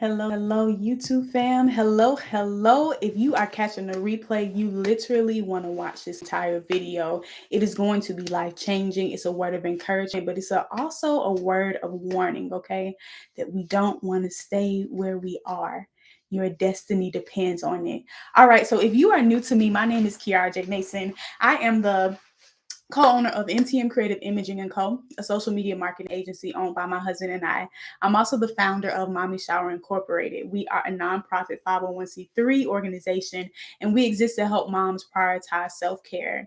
Hello, YouTube fam. Hello. If you are catching the replay, you literally want to watch this entire video. It is going to be life changing. It's a word of encouragement, but it's also a word of warning, okay? That we don't want to stay where we are. Your destiny depends on it. All right, so if you are new to me, my name is Kiara J. Mason. I am the co-owner of MTM Creative Imaging and Co., a social media marketing agency owned by my husband and I. I'm also the founder of Mommy Shower Incorporated. We are a nonprofit 501c3 organization, and we exist to help moms prioritize self-care.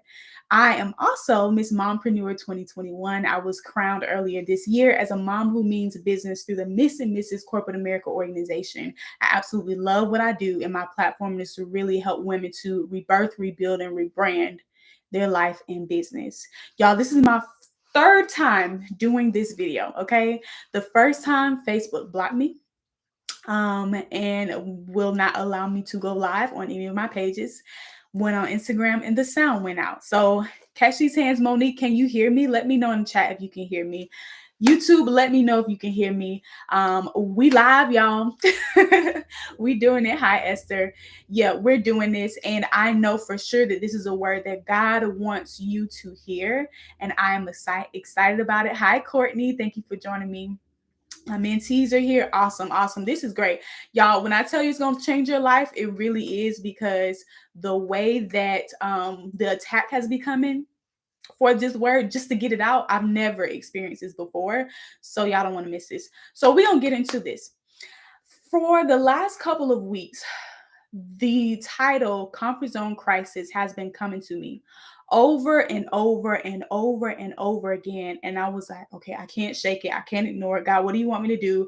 I am also Miss Mompreneur 2021. I was crowned earlier this year as a mom who means business through the Miss and Mrs. Corporate America organization. I absolutely love what I do, and my platform is to really help women to rebirth, rebuild, and rebrand their life and business. Y'all, this is my third time doing this video, okay? The first time Facebook blocked me and will not allow me to go live on any of my pages. Went on Instagram and the sound went out. So catch these hands, Monique. Can you hear me? Let me know in the chat if you can hear me. YouTube, let me know if you can hear me. We live, y'all. We doing it. Hi, Esther. Yeah, we're doing this. And I know for sure that this is a word that God wants you to hear. And I am excited about it. Hi, Courtney. Thank you for joining me. My mentees are here. Awesome. This is great. Y'all, when I tell you it's going to change your life, it really is, because the way that the attack has been coming for this word, just to get it out, I've never experienced this before. So y'all don't want to miss this. So we're going to get into this. For the last couple of weeks, the title Comfort Zone Crisis has been coming to me over and over again. And I was like, okay, I can't shake it. I can't ignore it. God, what do you want me to do?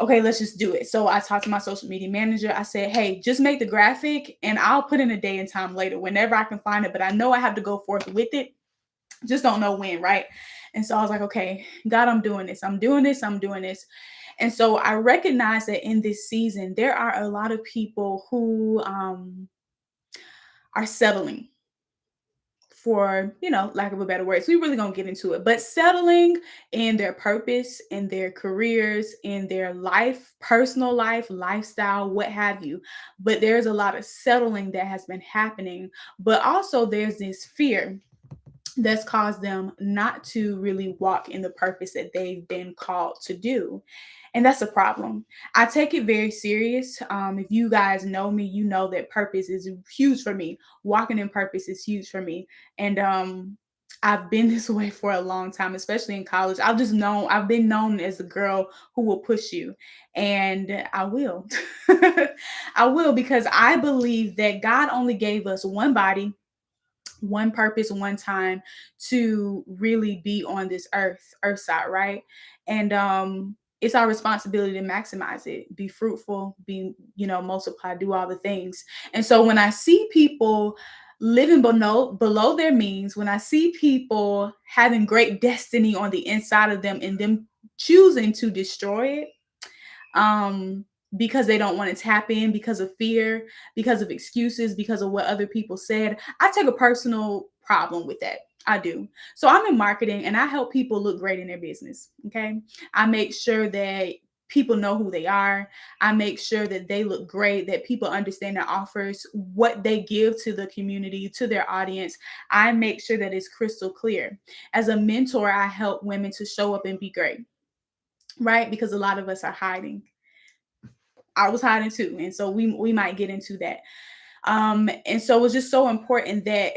Okay, let's just do it. So I talked to my social media manager. I said, hey, just make the graphic and I'll put in a day and time later whenever I can find it. But I know I have to go forth with it. Just don't know when, right? And so I was like, okay, God, I'm doing this. And so I recognize that in this season, there are a lot of people who are settling, for, lack of a better word. So we really gonna get into it, but settling in their purpose, in their careers, in their life, personal life, lifestyle, what have you. But there's a lot of settling that has been happening, but also there's this fear that's caused them not to really walk in the purpose that they've been called to do. And that's a problem. I take it very serious. If you guys know me, you know that purpose is huge for me. Walking in purpose is huge for me. And I've been this way for a long time, especially in college. I've been known as the girl who will push you. And I will. I will, because I believe that God only gave us one body, one purpose, one time to really be on this earth side, right? And it's our responsibility to maximize it, be fruitful, be, multiply, do all the things. And so when I see people living below their means, when I see people having great destiny on the inside of them and them choosing to destroy it, because they don't want to tap in, because of fear, because of excuses, because of what other people said, I take a personal problem with that. I do. So I'm in marketing and I help people look great in their business. Okay. I make sure that people know who they are. I make sure that they look great, that people understand their offers, what they give to the community, to their audience. I make sure that it's crystal clear. As a mentor, I help women to show up and be great, right? Because a lot of us are hiding. I was hiding too. And so we might get into that. And so it's just so important that,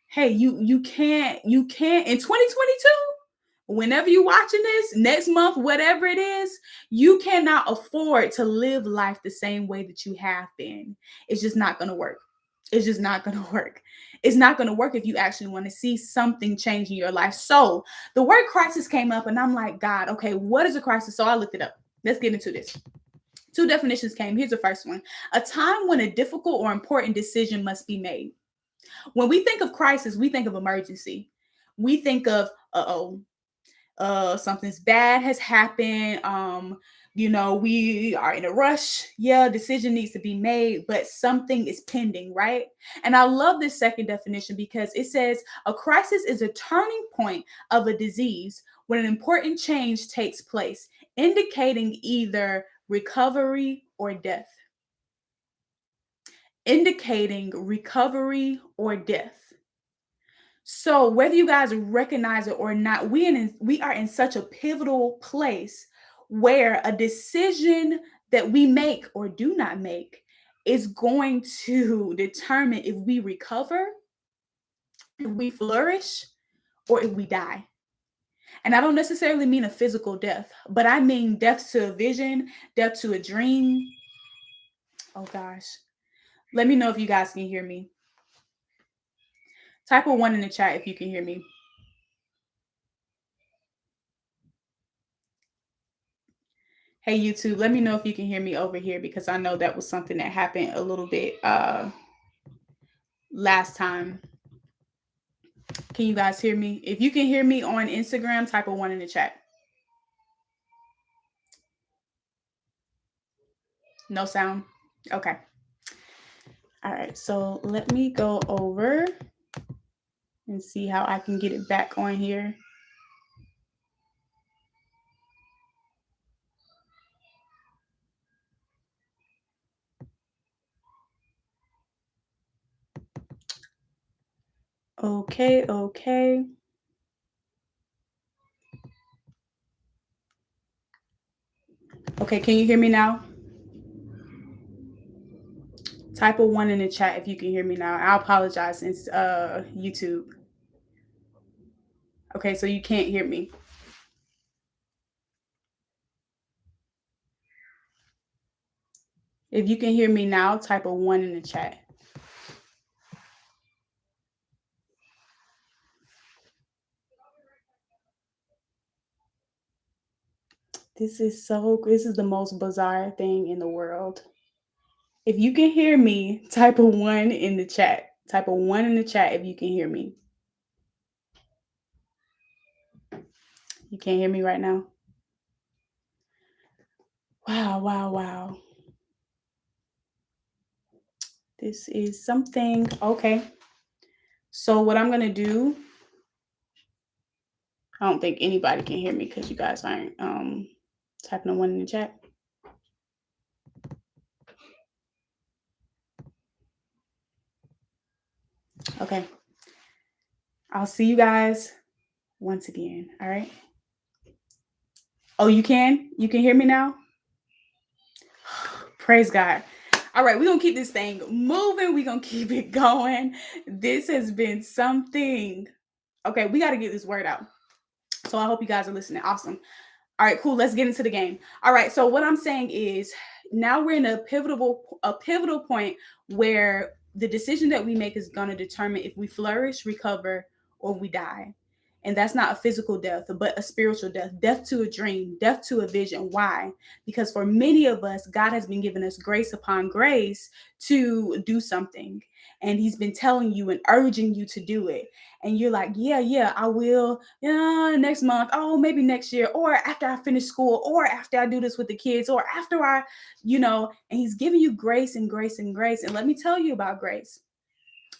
hey, you can't in 2022, whenever you're watching this, next month, whatever it is, you cannot afford to live life the same way that you have been. It's just not going to work. It's just not going to work. It's not going to work if you actually want to see something change in your life. So the word crisis came up and I'm like, God, okay, what is a crisis? So I looked it up. Let's get into this. Two definitions came. Here's the first one. A time when a difficult or important decision must be made. When we think of crisis, we think of emergency. We think of, something's bad has happened. We are in a rush. Yeah, decision needs to be made, but something is pending, right? And I love this second definition because it says a crisis is a turning point of a disease when an important change takes place, indicating either recovery, or death. Indicating recovery or death. So whether you guys recognize it or not, we are in such a pivotal place where a decision that we make or do not make is going to determine if we recover, if we flourish, or if we die. And I don't necessarily mean a physical death, but I mean death to a vision, death to a dream. Oh gosh. Let me know if you guys can hear me. Type a 1 in the chat if you can hear me. Hey YouTube, let me know if you can hear me over here, because I know that was something that happened a little bit last time. Can you guys hear me? If you can hear me on Instagram, type a 1 in the chat. No sound? Okay. All right, so let me go over and see how I can get it back on here. Okay. Okay, can you hear me now? Type a 1 in the chat if you can hear me now. I apologize, since YouTube. Okay, so you can't hear me. If you can hear me now, type a 1 in the chat. This is the most bizarre thing in the world. If you can hear me, type a 1 in the chat. Type a 1 in the chat if you can hear me. You can't hear me right now? Wow, wow, wow. This is something. Okay. So what I'm going to do, I don't think anybody can hear me because you guys aren't typing a 1 in the chat. Okay. I'll see you guys once again. All right. Oh, you can? You can hear me now? Praise God. All right, we're going to keep this thing moving. We're going to keep it going. This has been something. Okay, we got to get this word out. So I hope you guys are listening. Awesome. All right, cool. Let's get into the game. All right, so what I'm saying is, now we're in a pivotal point where the decision that we make is going to determine if we flourish, recover, or we die. And that's not a physical death, but a spiritual death, death to a dream, death to a vision. Why? Because for many of us, God has been giving us grace upon grace to do something. And he's been telling you and urging you to do it. And you're like, yeah, I will. Yeah, next month. Oh, maybe next year, or after I finish school, or after I do this with the kids, or after and he's giving you grace and grace and grace. And let me tell you about grace.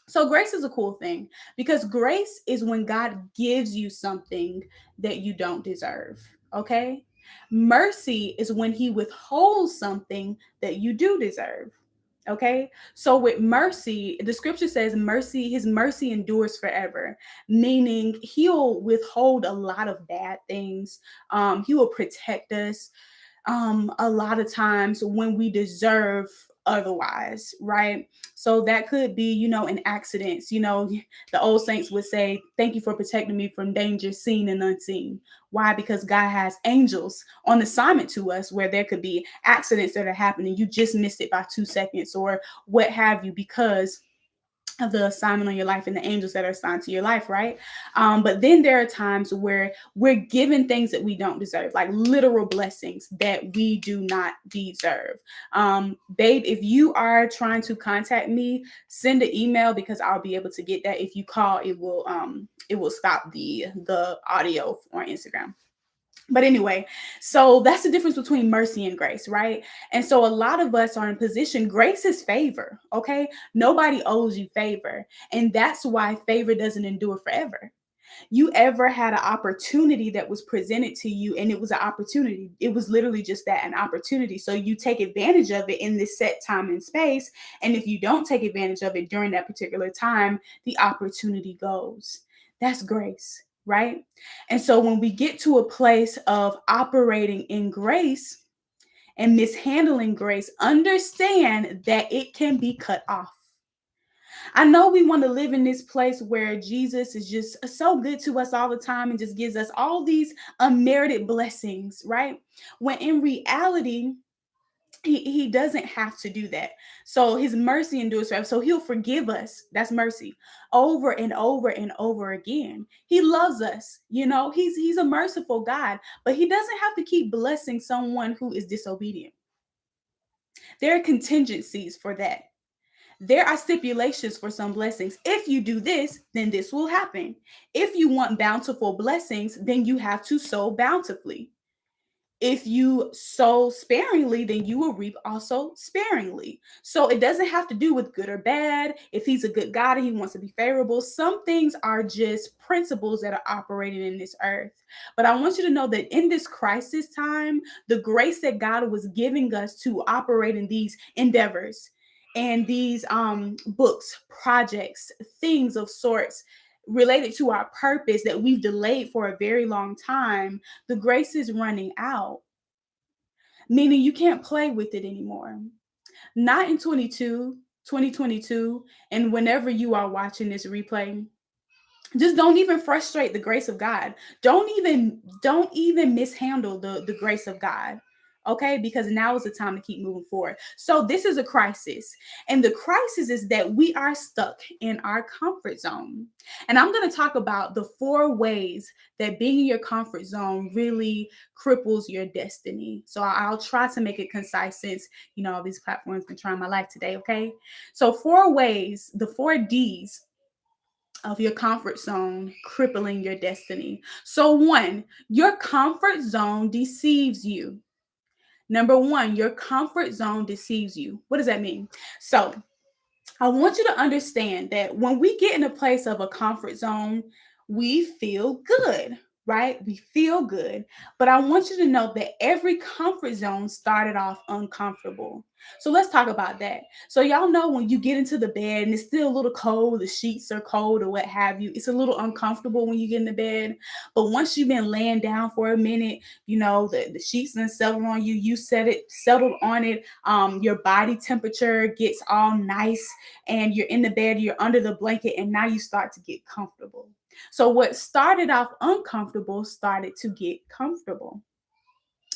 So grace is a cool thing, because grace is when God gives you something that you don't deserve. Okay. Mercy is when he withholds something that you do deserve. Okay. So with mercy, the scripture says his mercy endures forever, meaning he'll withhold a lot of bad things. He will protect us a lot of times when we deserve otherwise, right? So that could be, in accidents. The old saints would say, thank you for protecting me from danger seen and unseen. Why? Because God has angels on assignment to us, where there could be accidents that are happening. You just missed it by 2 seconds or what have you, because of the assignment on your life and the angels that are assigned to your life, right? But then there are times where we're given things that we don't deserve, like literal blessings that we do not deserve. Babe, if you are trying to contact me, send an email, because I'll be able to get that. If you call, it will stop the audio on Instagram. But anyway, so that's the difference between mercy and grace, right? And so a lot of us are in position. Grace is favor, okay? Nobody owes you favor. And that's why favor doesn't endure forever. You ever had an opportunity that was presented to you and it was an opportunity? It was literally just that, an opportunity. So you take advantage of it in this set time and space. And if you don't take advantage of it during that particular time, the opportunity goes. That's grace, right? And so when we get to a place of operating in grace and mishandling grace, understand that it can be cut off. I know we want to live in this place where Jesus is just so good to us all the time and just gives us all these unmerited blessings, right? When in reality, he doesn't have to do that. So his mercy endures forever. So he'll forgive us. That's mercy over and over and over again. He loves us. He's a merciful God, but he doesn't have to keep blessing someone who is disobedient. There are contingencies for that. There are stipulations for some blessings. If you do this, then this will happen. If you want bountiful blessings, then you have to sow bountifully. If you sow sparingly, then you will reap also sparingly. So it doesn't have to do with good or bad. If he's a good God and he wants to be favorable, some things are just principles that are operating in this earth. But I want you to know that in this crisis time, the grace that God was giving us to operate in these endeavors and these books, projects, things of sorts related to our purpose that we've delayed for a very long time, the grace is running out, meaning you can't play with it anymore. Not in 2022, and whenever you are watching this replay, just don't even frustrate the grace of God. Don't even mishandle the grace of God. Okay, because now is the time to keep moving forward. So this is a crisis, and the crisis is that we are stuck in our comfort zone. And I'm going to talk about the 4 ways that being in your comfort zone really cripples your destiny. So I'll try to make it concise since these platforms been trying my life today. Okay, so 4 ways, the 4 D's of your comfort zone crippling your destiny. So, 1, your comfort zone deceives you. Number 1, your comfort zone deceives you. What does that mean? So, I want you to understand that when we get in a place of a comfort zone, we feel good, right? We feel good. But I want you to know that every comfort zone started off uncomfortable. So let's talk about that. So y'all know when you get into the bed and it's still a little cold, the sheets are cold or what have you, it's a little uncomfortable when you get in the bed. But once you've been laying down for a minute, the sheets and settled on you, settled on it, your body temperature gets all nice and you're in the bed, you're under the blanket, and now you start to get comfortable. So what started off uncomfortable started to get comfortable,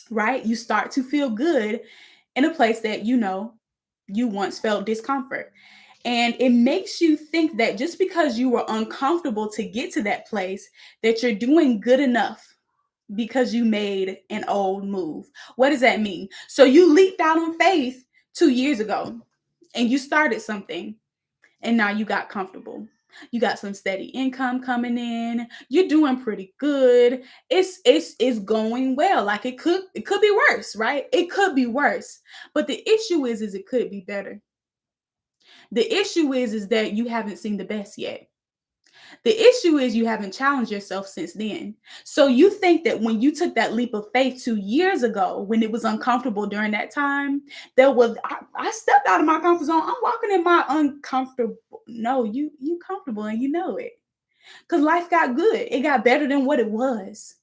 right? You start to feel good in a place that you once felt discomfort. And it makes you think that just because you were uncomfortable to get to that place, that you're doing good enough because you made an old move. What does that mean? So you leaped out on faith 2 years ago and you started something and now you got comfortable. You got some steady income coming in. You're doing pretty good. It's going well. Like it could be worse, right? It could be worse. But the issue is it could be better. The issue is that you haven't seen the best yet. The issue is you haven't challenged yourself since then. So you think that when you took that leap of faith 2 years ago, when it was uncomfortable during that time, I stepped out of my comfort zone. I'm walking in my uncomfortable. No, you comfortable and you know it. Because life got good. It got better than what it was.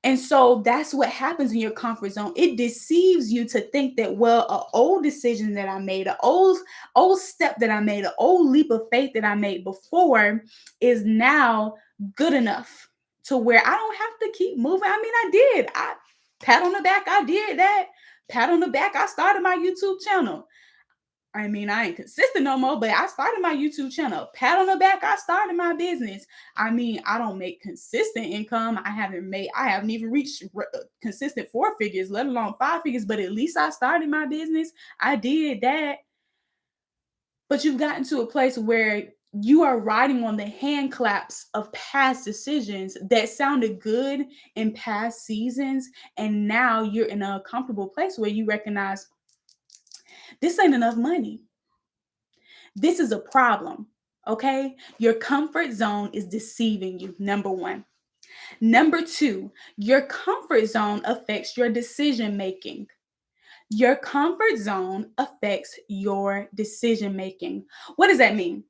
And so that's what happens in your comfort zone. It deceives you to think that, well, an old decision that I made, an old step that I made, an old leap of faith that I made before is now good enough to where I don't have to keep moving. I mean, I did. I pat on the back, I did that. Pat on the back, I started my YouTube channel. I mean, I ain't consistent no more, but I started my YouTube channel. Pat on the back, I started my business. I mean, I don't make consistent income. I haven't even reached consistent 4 figures, let alone 5 figures, but at least I started my business. I did that. But you've gotten to a place where you are riding on the hand claps of past decisions that sounded good in past seasons. And now you're in a comfortable place where you recognize this ain't enough money. This is a problem. Okay? Your comfort zone is deceiving you, number one. Number two, your comfort zone affects your decision making. Your comfort zone affects your decision making. What does that mean?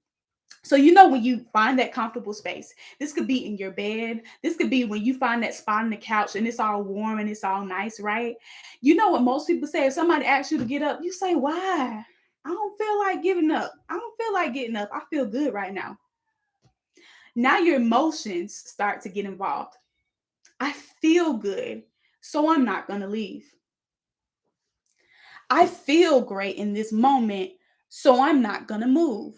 So, when you find that comfortable space, this could be in your bed. This could be when you find that spot on the couch and it's all warm and it's all nice, right? You know what most people say? If somebody asks you to get up, you say, why? I don't feel like giving up. I don't feel like getting up. I feel good right now. Now your emotions start to get involved. I feel good, so I'm not going to leave. I feel great in this moment, so I'm not going to move.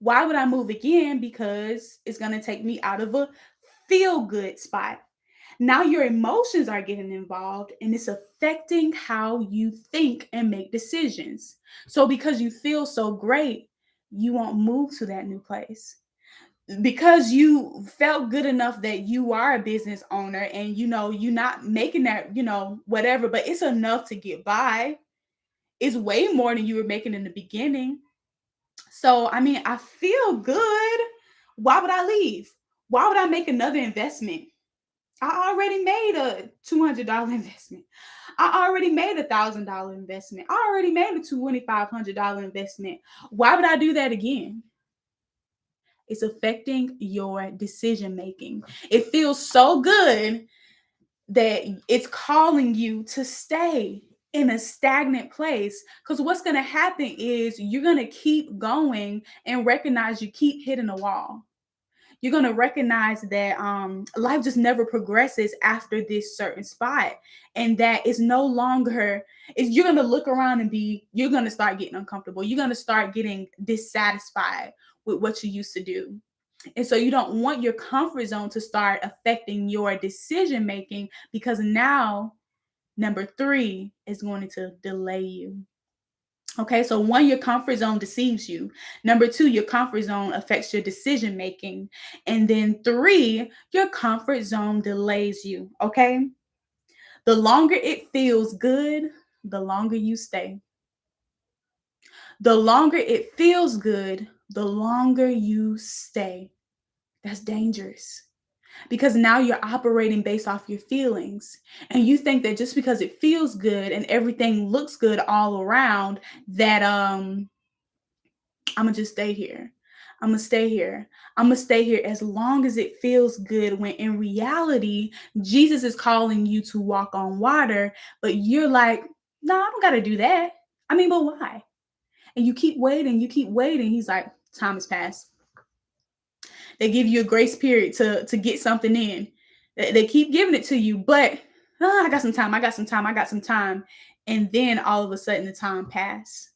Why would I move again? Because it's going to take me out of a feel good spot. Now your emotions are getting involved and it's affecting how you think and make decisions. So because you feel so great, you won't move to that new place. Because you felt good enough that you are a business owner and you're not making that, whatever, but it's enough to get by. It's way more than you were making in the beginning. So, I mean, I feel good. Why would I leave? Why would I make another investment? I already made a $200 investment. I already made $1,000 investment. I already made a $2,500 investment. Why would I do that again? It's affecting your decision making. It feels so good that it's calling you to stay in a stagnant place, because what's going to happen is you're going to keep going and recognize you keep hitting a wall. You're going to recognize that life just never progresses after this certain spot, and that it's no longer you're going to look around and you're going to start getting uncomfortable. You're going to start getting dissatisfied with what you used to do. And so you don't want your comfort zone to start affecting your decision making, because now number three is going to delay you. Okay, so one, your comfort zone deceives you. Number two, your comfort zone affects your decision making. And then three, your comfort zone delays you. Okay, the longer it feels good, the longer you stay. The longer it feels good, the longer you stay. That's dangerous, because now you're operating based off your feelings, and you think that just because it feels good and everything looks good all around, that I'm gonna just stay here. I'm gonna stay here. I'm gonna stay here as long as it feels good, when in reality Jesus is calling you to walk on water, but you're like, no, I don't gotta do that. I mean, but why? And you keep waiting, he's like, time has passed. They give you a grace period to get something in. They keep giving it to you, but I got some time. I got some time. I got some time. And then all of a sudden the time pass.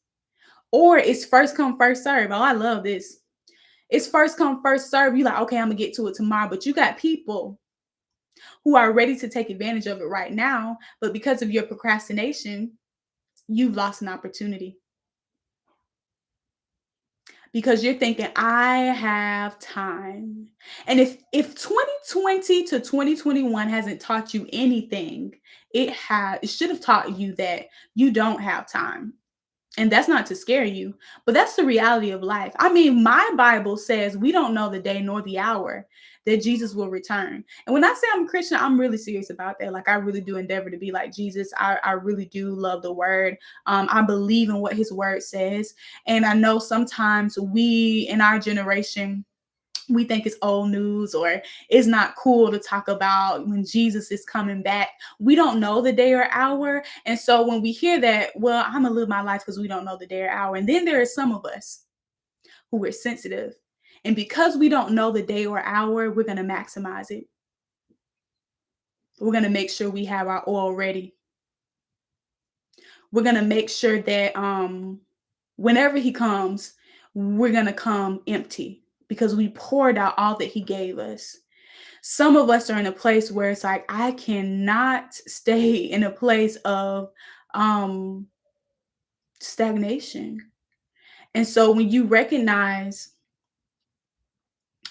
Or it's first come, first serve. Oh, I love this. It's first come, first serve. You like, okay, I'm gonna get to it tomorrow. But you got people who are ready to take advantage of it right now. But because of your procrastination, you've lost an opportunity. Because you're thinking, I have time. And if 2020 to 2021 hasn't taught you anything, it should have taught you that you don't have time. And that's not to scare you, but that's the reality of life. I mean, my Bible says we don't know the day nor the hour that Jesus will return. And when I say I'm a Christian, I'm really serious about that. Like, I really do endeavor to be like Jesus. I really do love the word. I believe in what his word says. And I know sometimes we in our generation, we think it's old news, or it's not cool to talk about when Jesus is coming back. We don't know the day or hour. And so when we hear that, well, I'm gonna live my life because we don't know the day or hour. And then there are some of us who are sensitive. And because we don't know the day or hour, we're gonna maximize it. We're gonna make sure we have our oil ready. We're gonna make sure that whenever he comes, we're gonna come empty, because we poured out all that he gave us. Some of us are in a place where it's like, I cannot stay in a place of stagnation. And so when you recognize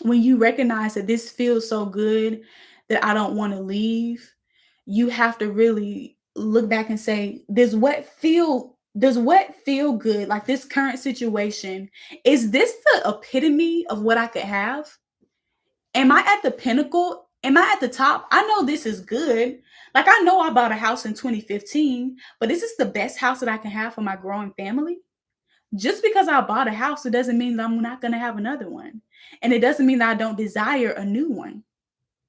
that this feels so good that I don't want to leave, you have to really look back and say, does what feel Does what feel good, like this current situation, is this the epitome of what I could have? Am I at the pinnacle? Am I at the top? I know this is good. Like, I know I bought a house in 2015, but is this the best house that I can have for my growing family? Just because I bought a house, it doesn't mean that I'm not going to have another one. And it doesn't mean that I don't desire a new one,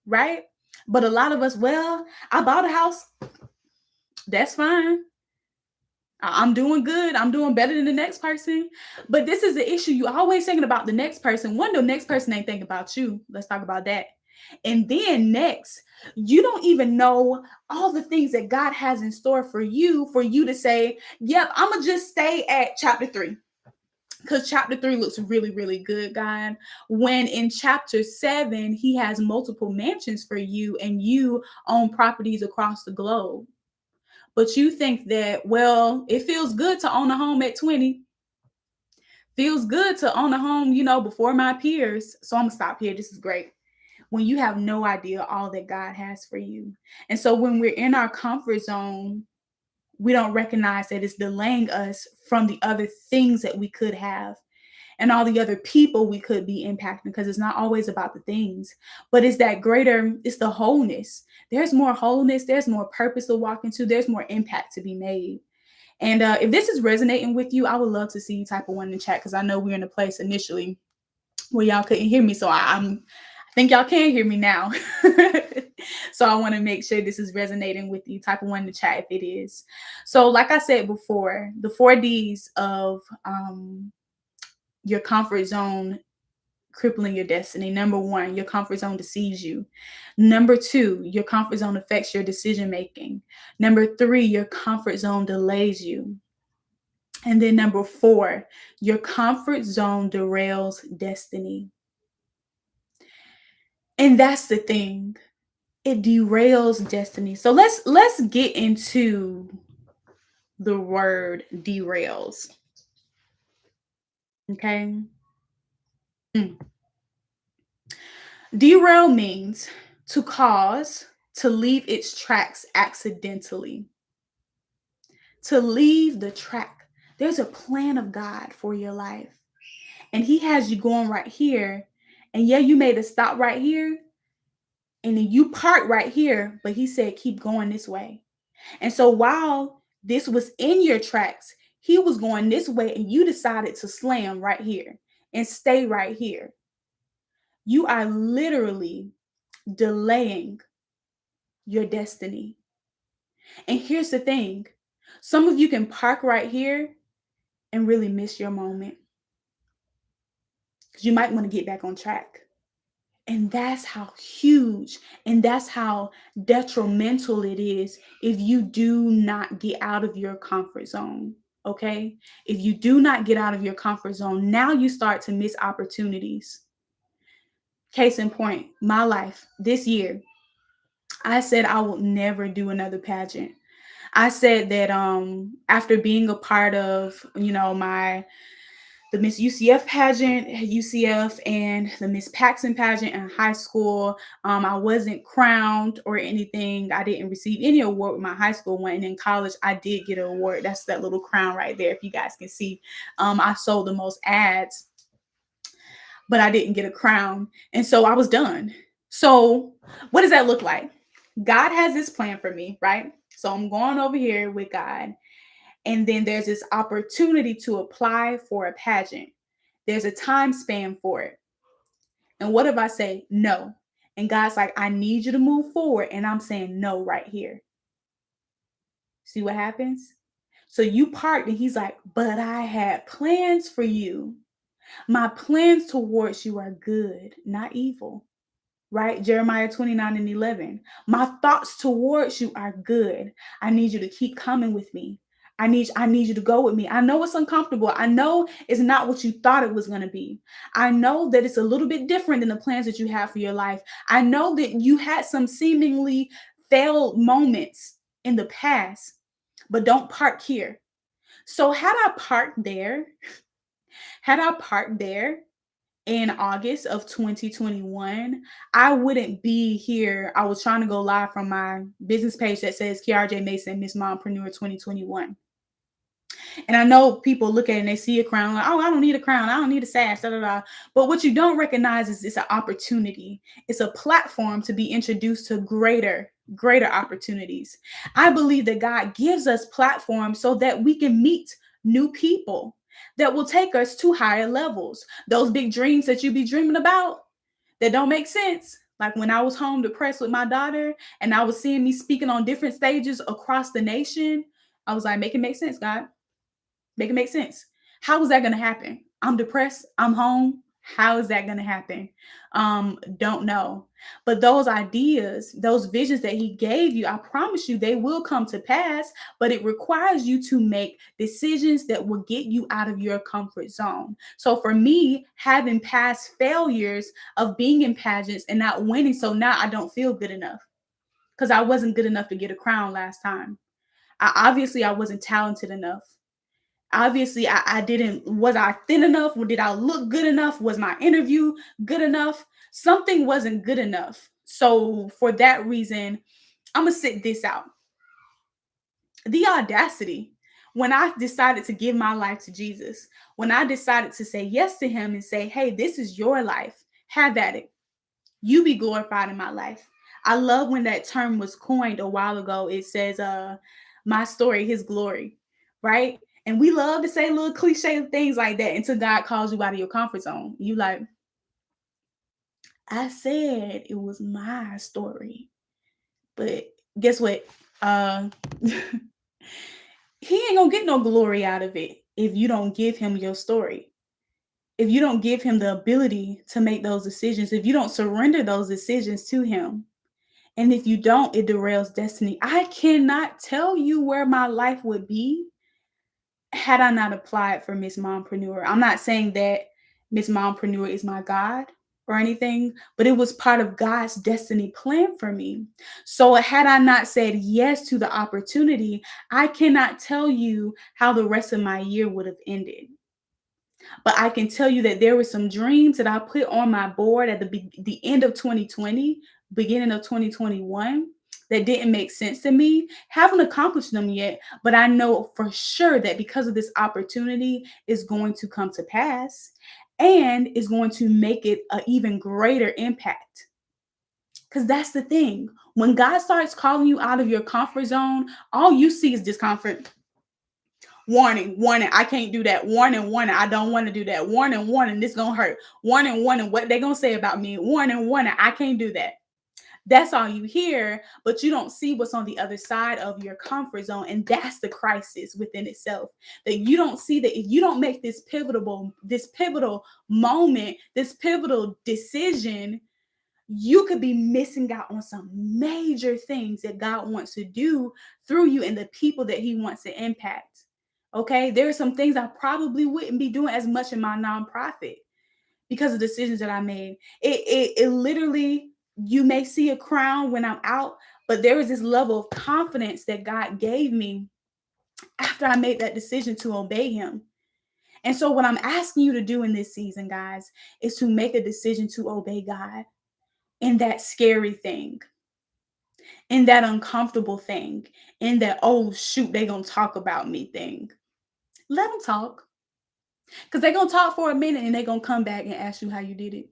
right? But a lot of us, well, I bought a house. That's fine. I'm doing good. I'm doing better than the next person. But this is the issue. You're always thinking about the next person. One, the next person ain't thinking about you. Let's talk about that. And then next, you don't even know all the things that God has in store for you to say, yep, I'm going to just stay at chapter 3. Because chapter 3 looks really, really good, God. When in chapter 7, he has multiple mansions for you and you own properties across the globe. But you think that, well, it feels good to own a home at 20. Feels good to own a home, before my peers. So I'm going to stop here. This is great. When you have no idea all that God has for you. And so when we're in our comfort zone, we don't recognize that it's delaying us from the other things that we could have and all the other people we could be impacting, because it's not always about the things, but it's that greater, it's the wholeness. There's more wholeness, there's more purpose to walk into, there's more impact to be made. And if this is resonating with you, I would love to see you type a 1 in the chat, because I know we're in a place initially where y'all couldn't hear me. So I think y'all can hear me now. So I want to make sure this is resonating with you. Type a 1 in the chat if it is. So like I said before, the 4 Ds of your comfort zone crippling your destiny. Number 1, your comfort zone deceives you. Number 2, your comfort zone affects your decision making. Number 3, your comfort zone delays you. And then number 4, your comfort zone derails destiny. And that's the thing. It derails destiny. So let's get into the word derails. Okay? Derail means to cause, to leave its tracks accidentally. To leave the track. There's a plan of God for your life. And he has you going right here. And yeah, you made a stop right here. And then you park right here. But he said, keep going this way. And so while this was in your tracks, he was going this way and you decided to slam right here and stay right here. You are literally delaying your destiny. And here's the thing. Some of you can park right here and really miss your moment, because you might want to get back on track. And that's how huge and that's how detrimental it is if you do not get out of your comfort zone. Okay? If you do not get out of your comfort zone, now you start to miss opportunities. Case in point, my life this year, I said I will never do another pageant. I said that after being a part of, the Miss UCF pageant, UCF, and the Miss Paxson pageant in high school, I wasn't crowned or anything. I didn't receive any award with my high school one. And in college, I did get an award. That's that little crown right there, if you guys can see. I sold the most ads, but I didn't get a crown. And so I was done. So what does that look like? God has this plan for me, right? So I'm going over here with God. And then there's this opportunity to apply for a pageant. There's a time span for it. And what if I say no? And God's like, I need you to move forward. And I'm saying no right here. See what happens? So you parked and he's like, but I had plans for you. My plans towards you are good, not evil. Right? Jeremiah 29:11. My thoughts towards you are good. I need you to keep coming with me. I need you to go with me. I know it's uncomfortable. I know it's not what you thought it was going to be. I know that it's a little bit different than the plans that you have for your life. I know that you had some seemingly failed moments in the past, but don't park here. So had I parked there, in August of 2021, I wouldn't be here. I was trying to go live from my business page that says KRJ Mason, Miss Mompreneur 2021. And I know people look at it and they see a crown, like, oh, I don't need a crown, I don't need a sash, da da da. But what you don't recognize is it's an opportunity. It's a platform to be introduced to greater opportunities. I believe that God gives us platforms so that we can meet new people that will take us to higher levels. Those big dreams that you be dreaming about that don't make sense. Like when I was home depressed with my daughter and I was seeing me speaking on different stages across the nation, I was like, make it make sense, God. Make it make sense. How is that going to happen? I'm depressed. I'm home. How is that going to happen? Don't know. But those ideas, those visions that he gave you, I promise you, they will come to pass. But it requires you to make decisions that will get you out of your comfort zone. So for me, having past failures of being in pageants and not winning, so now I don't feel good enough because I wasn't good enough to get a crown last time. Obviously, I wasn't talented enough. Obviously, I didn't, was I thin enough? Did I look good enough? Was my interview good enough? Something wasn't good enough. So for that reason, I'm gonna sit this out. The audacity when I decided to give my life to Jesus, when I decided to say yes to him and say, hey, this is your life, have at it. You be glorified in my life. I love when that term was coined a while ago. It says, my story, his glory, right? And we love to say little cliche things like that until God calls you out of your comfort zone. You like, I said it was my story. But guess what? Uh he ain't gonna get no glory out of it if you don't give him your story. If you don't give him the ability to make those decisions, if you don't surrender those decisions to him. And if you don't, it derails destiny. I cannot tell you where my life would be had I not applied for Miss Mompreneur. I'm not saying that Miss Mompreneur is my God or anything, but it was part of God's destiny plan for me. So had I not said yes to the opportunity, I cannot tell you how the rest of my year would have ended. But I can tell you that there were some dreams that I put on my board at the end of 2020, beginning of 2021, that didn't make sense to me. Haven't accomplished them yet, but I know for sure that because of this opportunity is going to come to pass and is going to make it an even greater impact. Because that's the thing. When God starts calling you out of your comfort zone, all you see is discomfort. Warning, warning, I can't do that. Warning, warning, I don't want to do that. Warning, warning, this gonna hurt. Warning, warning, what they gonna say about me. Warning, warning, I can't do that. That's all you hear, but you don't see what's on the other side of your comfort zone. And that's the crisis within itself. That you don't see that if you don't make this pivotal moment, this pivotal decision, you could be missing out on some major things that God wants to do through you and the people that he wants to impact. Okay, there are some things I probably wouldn't be doing as much in my nonprofit because of decisions that I made. It literally, you may see a crown when I'm out, but there is this level of confidence that God gave me after I made that decision to obey him. And so what I'm asking you to do in this season, guys, is to make a decision to obey God in that scary thing, in that uncomfortable thing, in that, oh shoot, they gonna talk about me thing. Let them talk. Because they're going to talk for a minute and they're going to come back and ask you how you did it.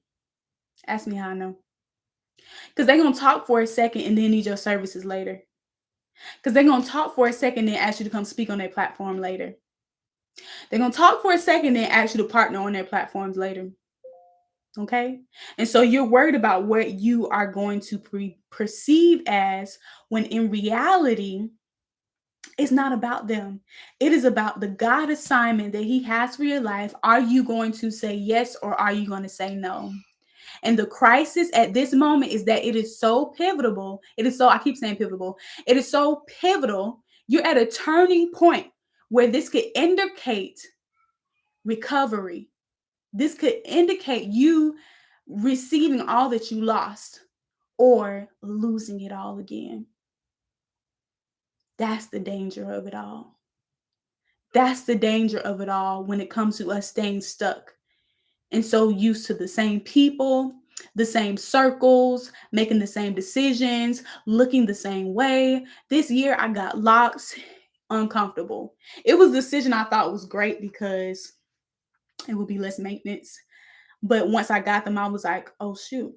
Ask me how I know. Because they're going to talk for a second and then need your services later. Because they're going to talk for a second and ask you to come speak on their platform later. They're going to talk for a second and ask you to partner on their platforms later. Okay? And so you're worried about what you are going to perceive as, when in reality, it's not about them. It is about the God assignment that he has for your life. Are you going to say yes or are you going to say no? And the crisis at this moment is that it is so pivotal. It is so, I keep saying pivotal. It is so pivotal. You're at a turning point where this could indicate recovery. This could indicate you receiving all that you lost or losing it all again. That's the danger of it all. That's the danger of it all when it comes to us staying stuck and so used to the same people, the same circles, making the same decisions, looking the same way. This year I got locks uncomfortable. It was a decision I thought was great because it would be less maintenance. But once I got them, I was like, oh shoot,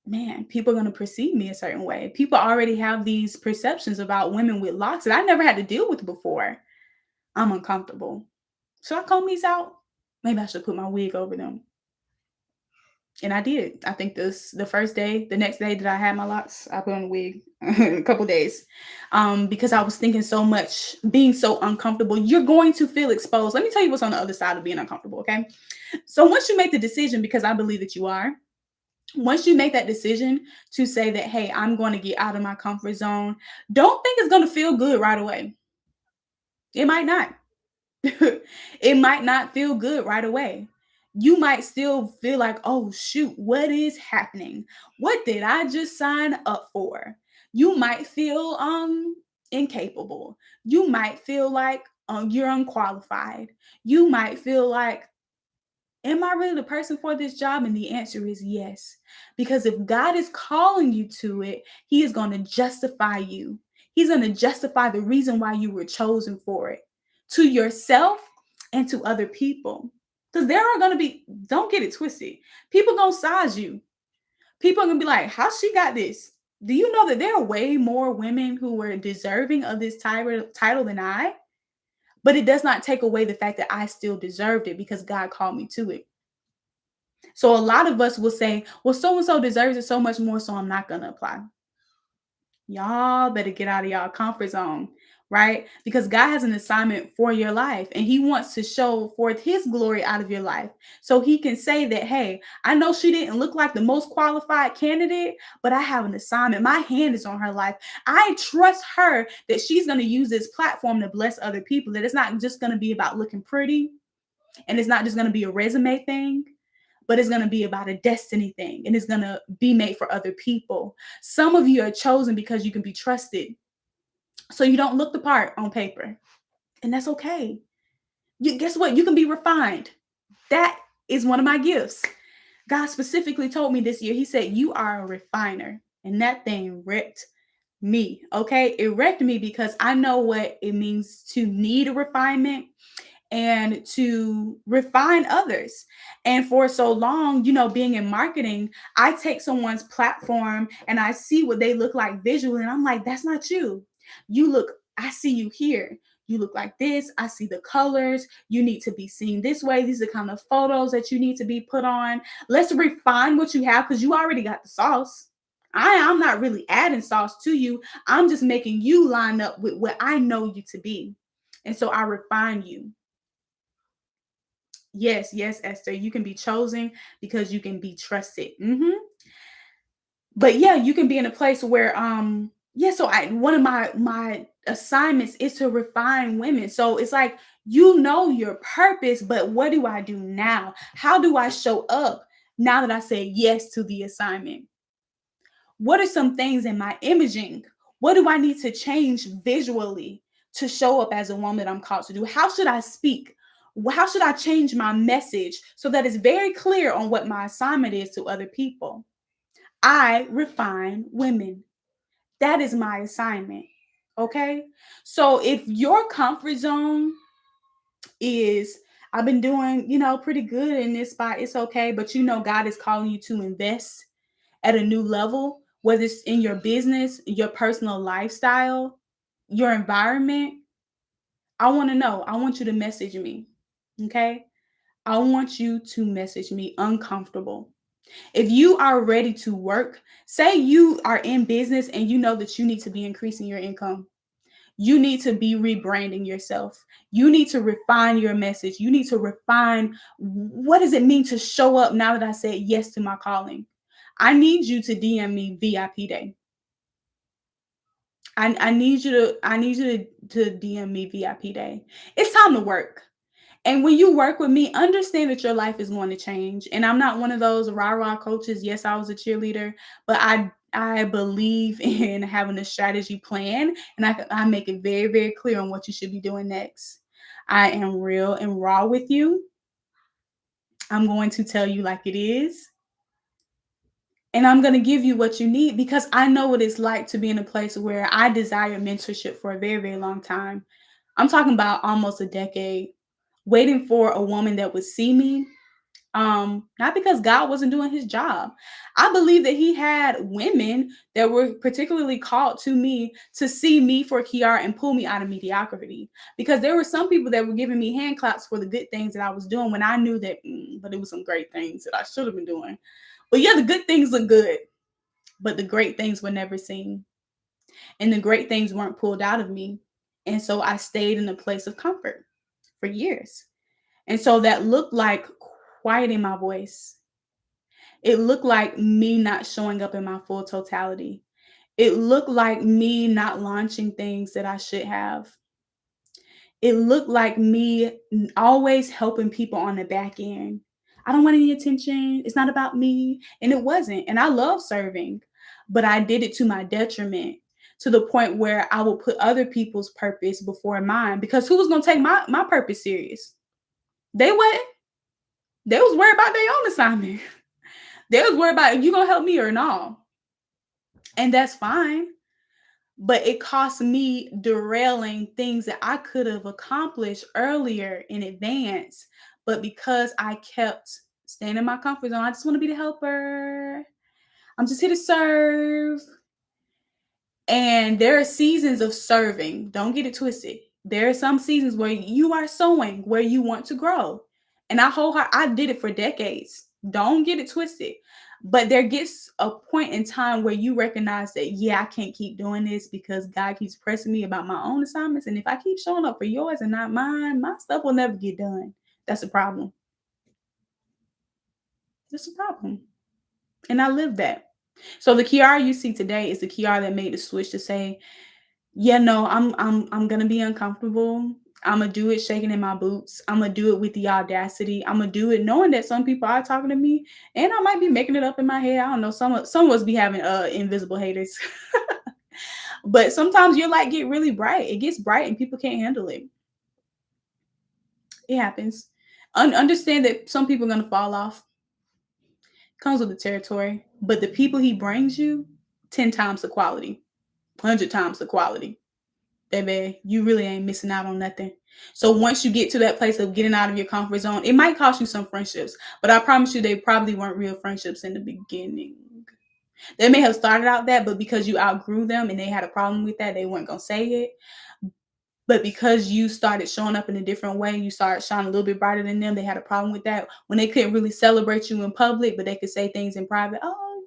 man, people are going to perceive me a certain way. People already have these perceptions about women with locks that I never had to deal with before. I'm uncomfortable. Should I comb these out? Maybe I should put my wig over them. And I did. I think the first day, the next day that I had my locks, I put on a wig a couple days. Because I was thinking so much, being so uncomfortable, you're going to feel exposed. Let me tell you what's on the other side of being uncomfortable, okay? So once you make the decision, because I believe that you are, once you make that decision to say that, hey, I'm going to get out of my comfort zone, don't think it's going to feel good right away. It might not. It might not feel good right away. You might still feel like, oh, shoot, what is happening? What did I just sign up for? You might feel incapable. You might feel like you're unqualified. You might feel like, am I really the person for this job? And the answer is yes. Because if God is calling you to it, He is going to justify you. He's going to justify the reason why you were chosen for it to yourself and to other people. Because there are going to be, don't get it twisted, people going to size you. People are going to be like, how she got this? Do you know that there are way more women who were deserving of this title than I? But it does not take away the fact that I still deserved it because God called me to it. So a lot of us will say, well, so and so deserves it so much more, so I'm not going to apply. Y'all better get out of y'all comfort zone, right? Because God has an assignment for your life and He wants to show forth His glory out of your life. So He can say that, hey, I know she didn't look like the most qualified candidate, but I have an assignment. My hand is on her life. I trust her that she's going to use this platform to bless other people, that it's not just going to be about looking pretty and it's not just going to be a resume thing, but it's going to be about a destiny thing and it's going to be made for other people. Some of you are chosen because you can be trusted. So you don't look the part on paper. And that's okay. Guess what? You can be refined. That is one of my gifts. God specifically told me this year, He said, you are a refiner. And that thing wrecked me. Okay. It wrecked me because I know what it means to need a refinement and to refine others. And for so long, being in marketing, I take someone's platform and I see what they look like visually. And I'm like, that's not you. I see you here. You look like this. I see the colors. You need to be seen this way. These are the kind of photos that you need to be put on. Let's refine what you have because you already got the sauce. I'm not really adding sauce to you. I'm just making you line up with what I know you to be. And so I refine you. Yes, yes, Esther, you can be chosen because you can be trusted. But yeah, you can be in a place where so one of my assignments is to refine women. So it's like, your purpose, but what do I do now? How do I show up now that I said yes to the assignment? What are some things in my imaging? What do I need to change visually to show up as a woman that I'm called to do? How should I speak? How should I change my message so that it's very clear on what my assignment is to other people? I refine women. That is my assignment. Okay. So if your comfort zone is, I've been doing, pretty good in this spot, it's okay. But God is calling you to invest at a new level, whether it's in your business, your personal lifestyle, your environment. I want to know. I want you to message me. Okay. I want you to message me uncomfortable. If you are ready to work, say you are in business and you know that you need to be increasing your income. You need to be rebranding yourself. You need to refine your message. You need to refine, what does it mean to show up now that I said yes to my calling? I need you to DM me VIP day. I need you to DM me VIP day. It's time to work. And when you work with me, understand that your life is going to change. And I'm not one of those rah-rah coaches. Yes, I was a cheerleader, but I believe in having a strategy plan, and I make it very, very clear on what you should be doing next. I am real and raw with you. I'm going to tell you like it is. And I'm going to give you what you need because I know what it's like to be in a place where I desire mentorship for a very, very long time. I'm talking about almost a decade, waiting for a woman that would see me. Not because God wasn't doing his job. I believe that he had women that were particularly called to me to see me for Kiara and pull me out of mediocrity. Because there were some people that were giving me hand claps for the good things that I was doing when I knew that, but it was some great things that I should have been doing. But yeah, the good things look good, but the great things were never seen. And the great things weren't pulled out of me. And so I stayed in a place of comfort for years. And so that looked like quieting my voice. It looked like me not showing up in my full totality. It looked like me not launching things that I should have. It looked like me always helping people on the back end. I don't want any attention. It's not about me. And it wasn't. And I love serving, but I did it to my detriment, to the point where I would put other people's purpose before mine, because who was going to take my purpose serious? They wasn't. They was worried about their own assignment. They was worried about, if you going to help me or not. And that's fine. But it cost me derailing things that I could have accomplished earlier in advance. But because I kept staying in my comfort zone, I just want to be the helper. I'm just here to serve. And there are seasons of serving. Don't get it twisted. There are some seasons where you are sowing, where you want to grow. And I did it for decades. Don't get it twisted. But there gets a point in time where you recognize that, yeah, I can't keep doing this because God keeps pressing me about my own assignments. And if I keep showing up for yours and not mine, my stuff will never get done. That's a problem. That's a problem. And I live that. So the Kiara you see today is the Kiara that made the switch to say, yeah, no, I'm gonna be uncomfortable. I'm gonna do it shaking in my boots. I'm gonna do it with the audacity. I'm gonna do it knowing that some people are talking to me, and I might be making it up in my head. I don't know. Some of us be having invisible haters, but sometimes your light get really bright. It gets bright, and people can't handle it. It happens. Understand that some people are gonna fall off. Comes with the territory, but the people he brings you, 10 times the quality, 100 times the quality. Baby, you really ain't missing out on nothing. So once you get to that place of getting out of your comfort zone, it might cost you some friendships, but I promise you they probably weren't real friendships in the beginning. They may have started out that, but because you outgrew them and they had a problem with that, they weren't going to say it. But because you started showing up in a different way, you started shining a little bit brighter than them, they had a problem with that. When they couldn't really celebrate you in public, but they could say things in private. Oh,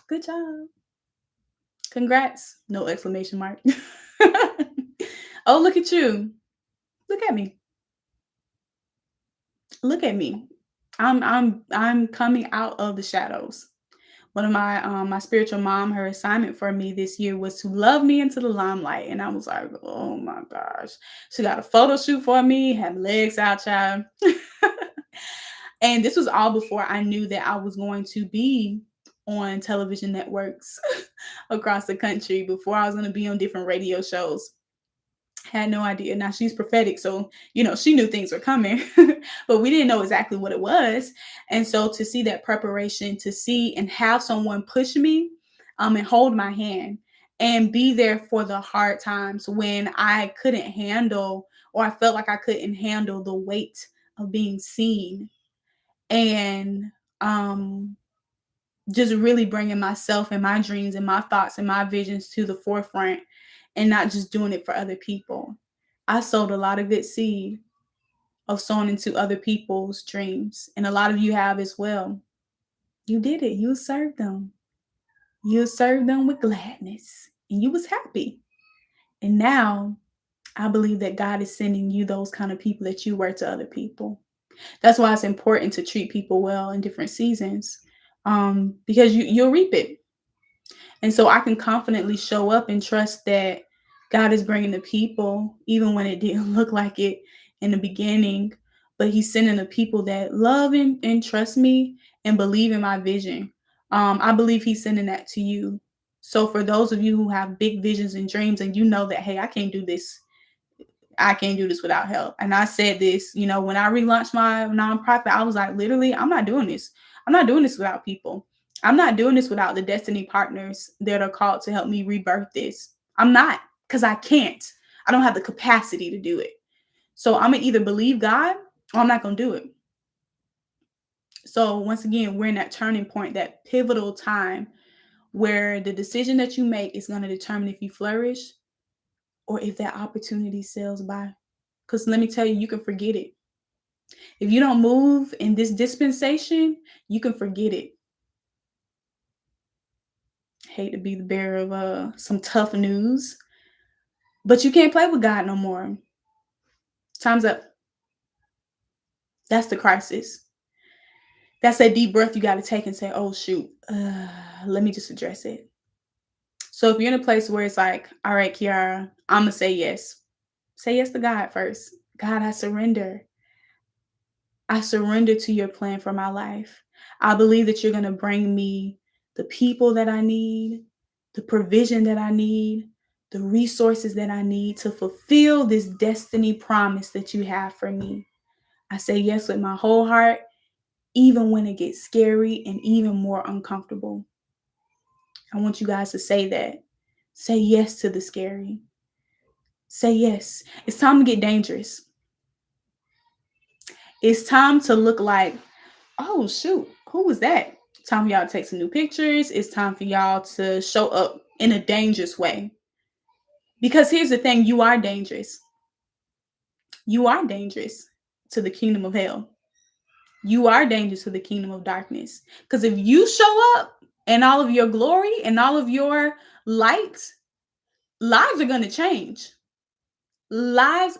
good job. Congrats. No exclamation mark. Oh, look at you. Look at me. Look at me. I'm coming out of the shadows. One of my spiritual mom, her assignment for me this year was to love me into the limelight. And I was like, oh my gosh. She got a photo shoot for me, had my legs out, child. And this was all before I knew that I was going to be on television networks across the country, before I was going to be on different radio shows. Had no idea. Now she's prophetic, so she knew things were coming, but we didn't know exactly what it was. And so to see that preparation, to see and have someone push me, and hold my hand and be there for the hard times when I couldn't handle, or I felt like I couldn't handle the weight of being seen, and just really bringing myself and my dreams and my thoughts and my visions to the forefront, and not just doing it for other people. I sowed a lot of good seed of sowing into other people's dreams. And a lot of you have as well. You did it. You served them. You served them with gladness. And you was happy. And now I believe that God is sending you those kind of people that you were to other people. That's why it's important to treat people well in different seasons. Because you'll reap it. And so I can confidently show up and trust that God is bringing the people, even when it didn't look like it in the beginning. But he's sending the people that love and trust me and believe in my vision. I believe he's sending that to you. So for those of you who have big visions and dreams, and you know that, hey, I can't do this. I can't do this without help. And I said this, when I relaunched my nonprofit, I was like, literally, I'm not doing this. I'm not doing this without people. I'm not doing this without the destiny partners that are called to help me rebirth this. I'm not, because I can't. I don't have the capacity to do it. So I'm going to either believe God or I'm not going to do it. So once again, we're in that turning point, that pivotal time where the decision that you make is going to determine if you flourish or if that opportunity sails by. Because let me tell you, you can forget it. If you don't move in this dispensation, you can forget it. Hate to be the bearer of some tough news, but you can't play with God no more. Time's up. That's the crisis. That's that deep breath you got to take and say, oh, shoot, let me just address it. So if you're in a place where it's like, all right, Kiara, I'm going to say yes. Say yes to God first. God, I surrender. I surrender to your plan for my life. I believe that you're going to bring me the people that I need, the provision that I need, the resources that I need to fulfill this destiny promise that you have for me. I say yes with my whole heart, even when it gets scary and even more uncomfortable. I want you guys to say that. Say yes to the scary. Say yes. It's time to get dangerous. It's time to look like, oh, shoot, who was that? Time for y'all to take some new pictures. It's time for y'all to show up in a dangerous way. Because here's the thing, you are dangerous. You are dangerous to the kingdom of hell. You are dangerous to the kingdom of darkness. Because if you show up in all of your glory and all of your light, lives are going to change. Lives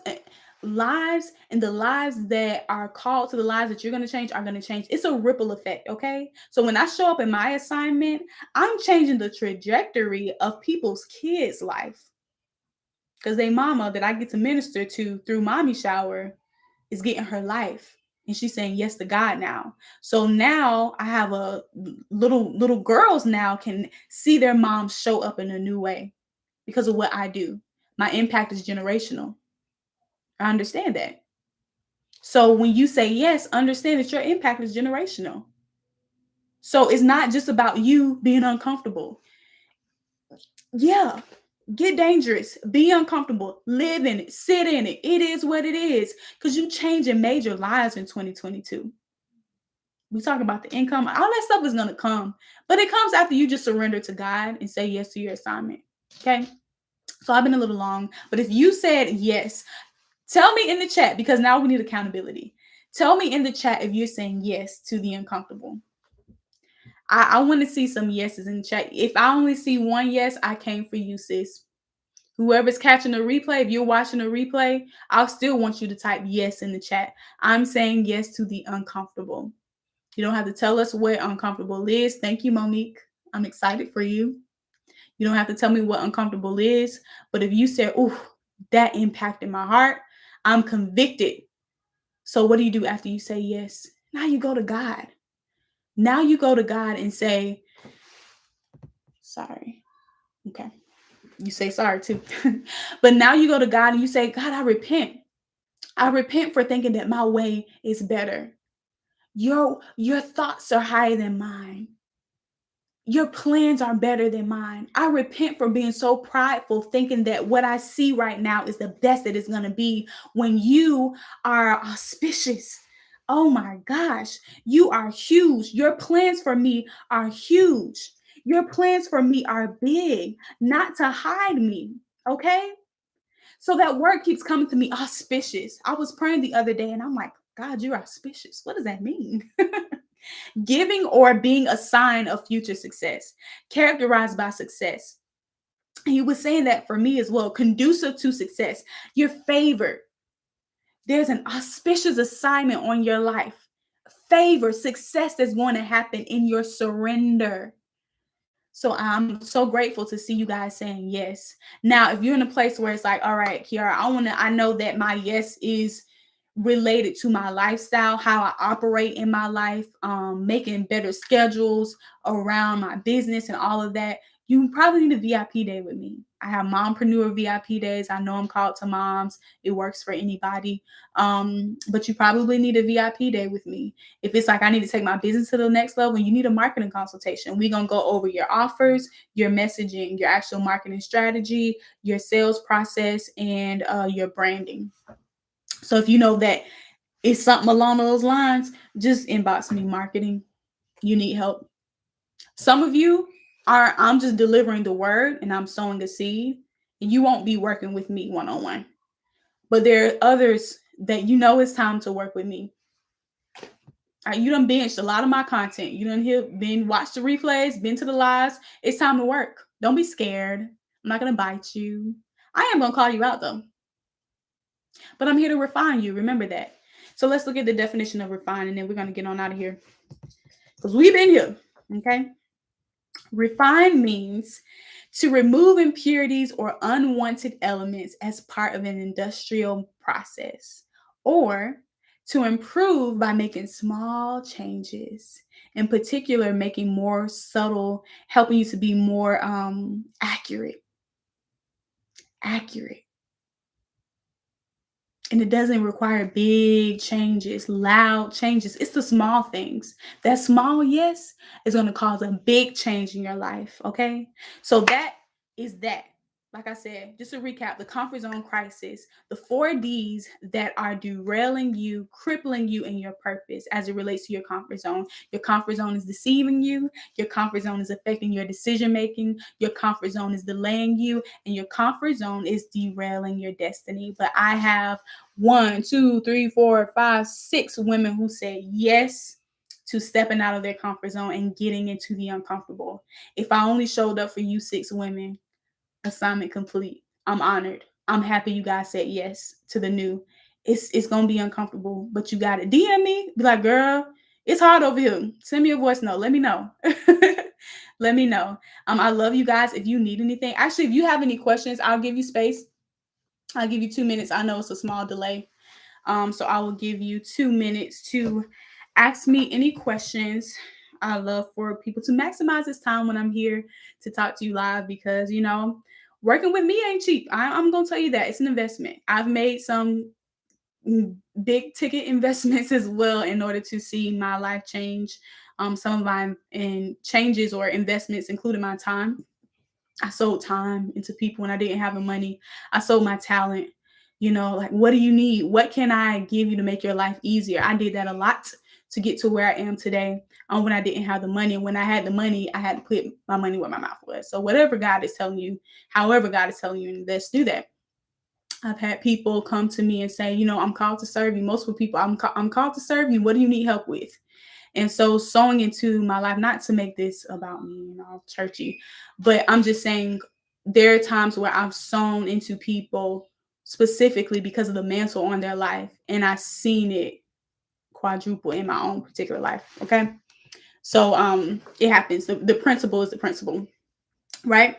and the lives that are called to the lives that you're going to change are going to change. It's a ripple effect, okay? So when I show up in my assignment, I'm changing the trajectory of people's kids' life. Because they mama that I get to minister to through mommy shower is getting her life. And she's saying yes to God now. So now I have a little girls now can see their moms show up in a new way because of what I do. My impact is generational. I understand that. So when you say yes, understand that your impact is generational. So it's not just about you being uncomfortable. Yeah, get dangerous, be uncomfortable, live in it, sit in it. It is what it is because you changing major lives in 2022. We talk about the income, all that stuff is going to come, but it comes after you just surrender to God and say yes to your assignment. Okay. So I've been a little long, but if you said yes, tell me in the chat because now we need accountability. Tell me in the chat if you're saying yes to the uncomfortable. I want to see some yeses in the chat. If I only see one yes, I came for you, sis. Whoever's catching the replay, if you're watching the replay, I'll still want you to type yes in the chat. I'm saying yes to the uncomfortable. You don't have to tell us what uncomfortable is. Thank you, Monique. I'm excited for you. You don't have to tell me what uncomfortable is. But if you say, "Ooh, that impacted my heart," I'm convicted. So what do you do after you say yes? Now you go to God. Now you go to God and say, sorry. Okay. You say sorry too. But now you go to God and you say, God, I repent. I repent for thinking that my way is better. Your thoughts are higher than mine. Your plans are better than mine. I repent for being so prideful, thinking that what I see right now is the best that it's going to be when you are auspicious. Oh my gosh, you are huge. Your plans for me are huge. Your plans for me are big, not to hide me. Okay. So that word keeps coming to me, auspicious. I was praying the other day and I'm like, God, you're auspicious. What does that mean? Giving or being a sign of future success, characterized by success. He was saying that for me as well, conducive to success. You're favored. There's an auspicious assignment on your life. Favor, success that's going to happen in your surrender. So I'm so grateful to see you guys saying yes. Now, if you're in a place where it's like, all right, Kiara, I know that my yes is related to my lifestyle, how I operate in my life, making better schedules around my business and all of that. You probably need a VIP day with me. I have mompreneur VIP days. I know I'm called to moms. It works for anybody. But you probably need a VIP day with me. If it's like I need to take my business to the next level, you need a marketing consultation. We're going to go over your offers, your messaging, your actual marketing strategy, your sales process, and your branding. So if you know that it's something along those lines, just inbox me. Marketing, you need help. Some of you are, I'm just delivering the word and I'm sowing a seed, and you won't be working with me one-on-one. But there are others that you know it's time to work with me. You done benched a lot of my content. You done been watched the replays, been to the lives. It's time to work. Don't be scared. I'm not gonna bite you. I am gonna call you out though. But I'm here to refine you. Remember that. So let's look at the definition of refine, and then we're gonna get on out of here. Because we've been here. Okay. Refine means to remove impurities or unwanted elements as part of an industrial process, or to improve by making small changes, in particular, making more subtle, helping you to be more accurate. And it doesn't require big changes, loud changes. It's the small things. That small yes is going to cause a big change in your life. Okay. So that is that. Like I said, just to recap, the comfort zone crisis, the 4 Ds that are derailing you, crippling you in your purpose as it relates to your comfort zone. Your comfort zone is deceiving you. Your comfort zone is affecting your decision making. Your comfort zone is delaying you, and your comfort zone is derailing your destiny. But I have 1, 2, 3, 4, 5, 6 women who said yes to stepping out of their comfort zone and getting into the uncomfortable. If I only showed up for you 6 women, assignment complete. I'm honored. I'm happy you guys said yes to the new. It's gonna be uncomfortable, but you got it. DM me, be like, girl, it's hard over here. Send me a voice note. Let me know. Let me know. I love you guys. If you need anything, actually, if you have any questions, I'll give you space. I'll give you 2 minutes. I know it's a small delay. So I will give you 2 minutes to ask me any questions. I love for people to maximize this time when I'm here to talk to you live, because, working with me ain't cheap. I'm going to tell you that. It's an investment. I've made some big ticket investments as well in order to see my life change. Some of my changes or investments included my time. I sold time into people when I didn't have the money. I sold my talent. Like, what do you need? What can I give you to make your life easier? I did that a lot to get to where I am today. When I didn't have the money. When I had the money, I had to put my money where my mouth was. So whatever God is telling you, however God is telling you, invest, do that. I've had people come to me and say, I'm called to serve you. Multiple people, I'm called to serve you. What do you need help with? And so sowing into my life, not to make this about me, churchy, but I'm just saying there are times where I've sown into people specifically because of the mantle on their life, and I've seen it quadruple in my own particular life. Okay. So it happens. The principle is the principle, right?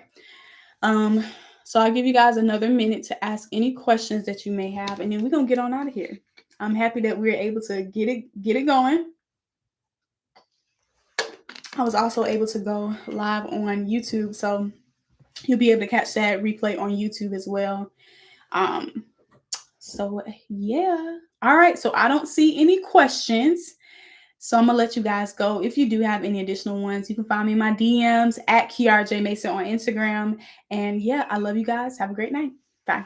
So I'll give you guys another minute to ask any questions that you may have, and then we're gonna get on out of here. I'm happy that we were able to get it going. I was also able to go live on YouTube, so you'll be able to catch that replay on YouTube as well. So yeah. All right. So I don't see any questions. So I'm gonna let you guys go. If you do have any additional ones, you can find me in my DMs at Kiara J Mason on Instagram. And yeah, I love you guys. Have a great night. Bye.